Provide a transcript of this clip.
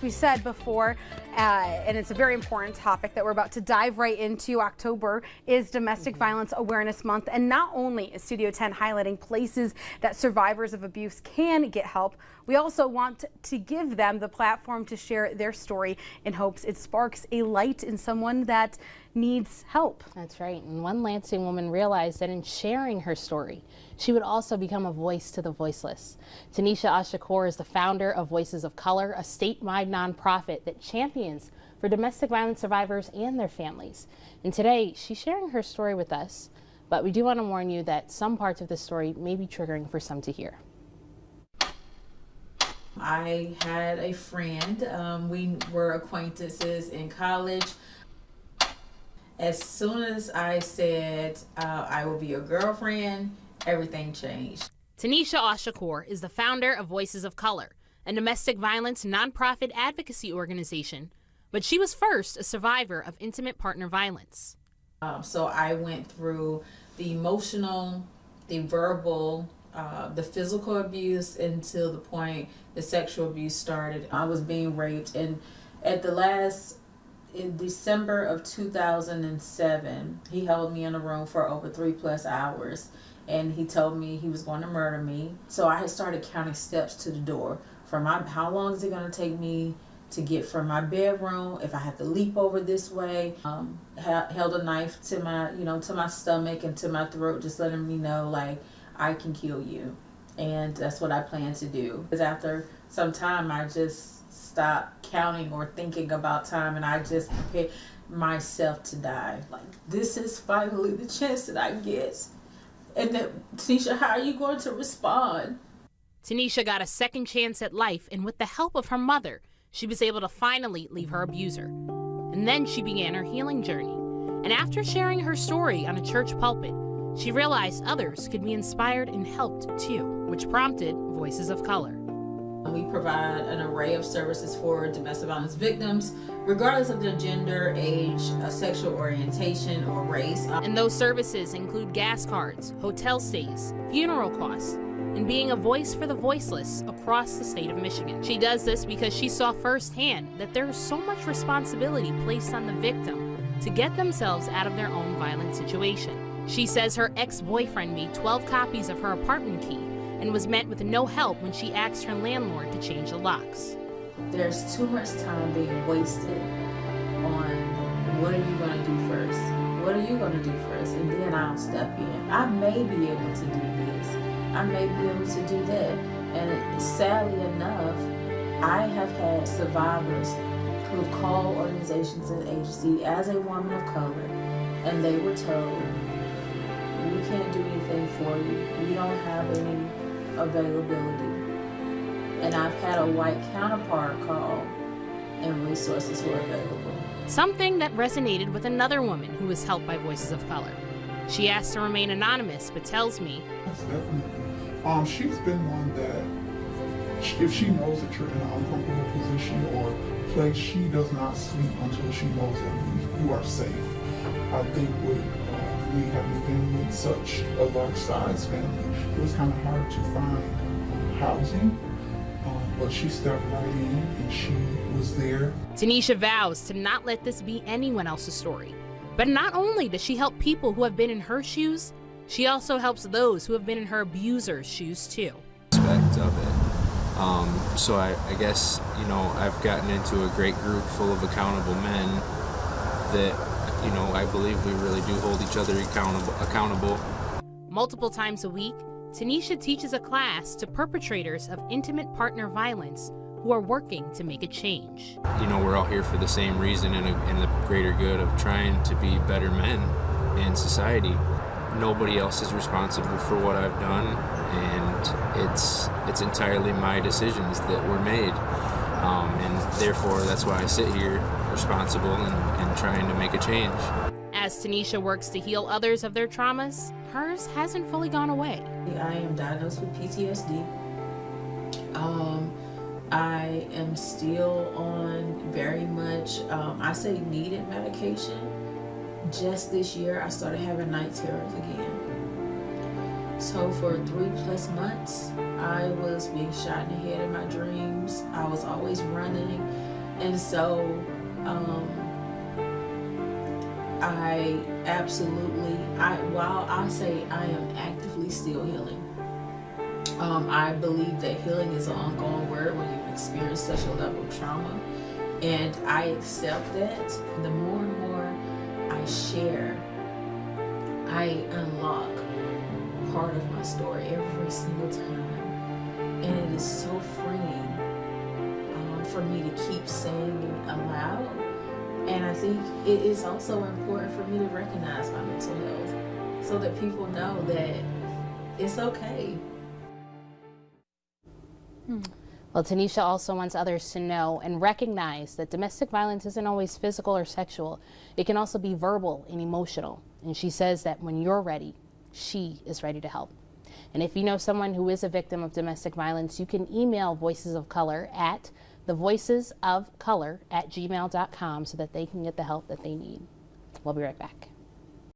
We said before, and it's a very important topic that we're about to dive right into. October is Domestic Violence Awareness Month, and not only is Studio 10 highlighting places that survivors of abuse can get help, we also want to give them the platform to share their story in hopes it sparks a light in someone that needs help. That's right, and one Lansing woman realized that in sharing her story, she would also become a voice to the voiceless. Tanesha Ash-Shakoor is the founder of Voices of Color, a statewide nonprofit that champions for domestic violence survivors and their families. And today, she's sharing her story with us, but we do want to warn you that some parts of the story may be triggering for some to hear. I had a friend, we were acquaintances in college. As soon as I said I will be your girlfriend, everything changed. Tanesha Ash-Shakoor is the founder of Voices of Color, a domestic violence nonprofit advocacy organization, but she was first a survivor of intimate partner violence. So I went through the emotional, the verbal, the physical abuse until the point the sexual abuse started. I was being raped, and in December of 2007, he held me in a room for over 3+ hours, and he told me he was going to murder me. So I had started counting steps to the door. How long is it going to take me to get from my bedroom? If I have to leap over this way, held a knife to my, to my stomach and to my throat, just letting me know, like, I can kill you. And that's what I plan to do. Because after some time, I just stopped counting or thinking about time, and I just prepared myself to die. Like, this is finally the chance that I get. And then, Tanesha, how are you going to respond? Tanesha got a second chance at life, and with the help of her mother, she was able to finally leave her abuser. And then she began her healing journey. And after sharing her story on a church pulpit, she realized others could be inspired and helped too, which prompted Voices of Color. We provide an array of services for domestic violence victims, regardless of their gender, age, sexual orientation, or race. And those services include gas cards, hotel stays, funeral costs, and being a voice for the voiceless across the state of Michigan. She does this because she saw firsthand that there is so much responsibility placed on the victim to get themselves out of their own violent situation. She says her ex-boyfriend made 12 copies of her apartment key and was met with no help when she asked her landlord to change the locks. There's too much time being wasted on what are you going to do first? What are you going to do first? And then I'll step in. I may be able to do this. I may be able to do that. And sadly enough, I have had survivors who've called organizations and agencies as a woman of color, and they were told, we can't do anything for you. We don't have any availability. And I've had a white counterpart call, and resources were available. Something that resonated with another woman who was helped by Voices of Color. She asked to remain anonymous, but tells me, yes, definitely. She's been one that, if she knows that you're in an uncomfortable position or place, she does not sleep until she knows that you are safe. I think with me having been with such a large size family, it was kind of hard to find housing, but she stepped right in and she was there. Tanesha vows to not let this be anyone else's story. But not only does she help people who have been in her shoes, she also helps those who have been in her abuser's shoes too. Aspect of it. So I guess, I've gotten into a great group full of accountable men that, I believe we really do hold each other accountable. Multiple times a week, Tanesha teaches a class to perpetrators of intimate partner violence who are working to make a change. We're all here for the same reason and the greater good of trying to be better men in society. Nobody else is responsible for what I've done, and it's entirely my decisions that were made. And therefore, that's why I sit here responsible and trying to make a change. As Tanesha works to heal others of their traumas, hers hasn't fully gone away. I am diagnosed with PTSD. I am still on very much, I say needed medication. Just this year, I started having night terrors again. So for 3+ months, I was being shot in the head in my dreams. I was always running. And so while I say I am actively still healing, I believe that healing is an ongoing word when you experience such a level of trauma. And I accept that. The more and more I share, I unlock part of my story every single time. And it is so freeing for me to keep saying it aloud. And I think it is also important for me to recognize my mental health so that people know that it's okay. Well, Tanesha also wants others to know and recognize that domestic violence isn't always physical or sexual. It can also be verbal and emotional. And she says that when you're ready, she is ready to help. And if you know someone who is a victim of domestic violence, you can email Voices of Color at thevoicesofcolor@gmail.com so that they can get the help that they need. We'll be right back.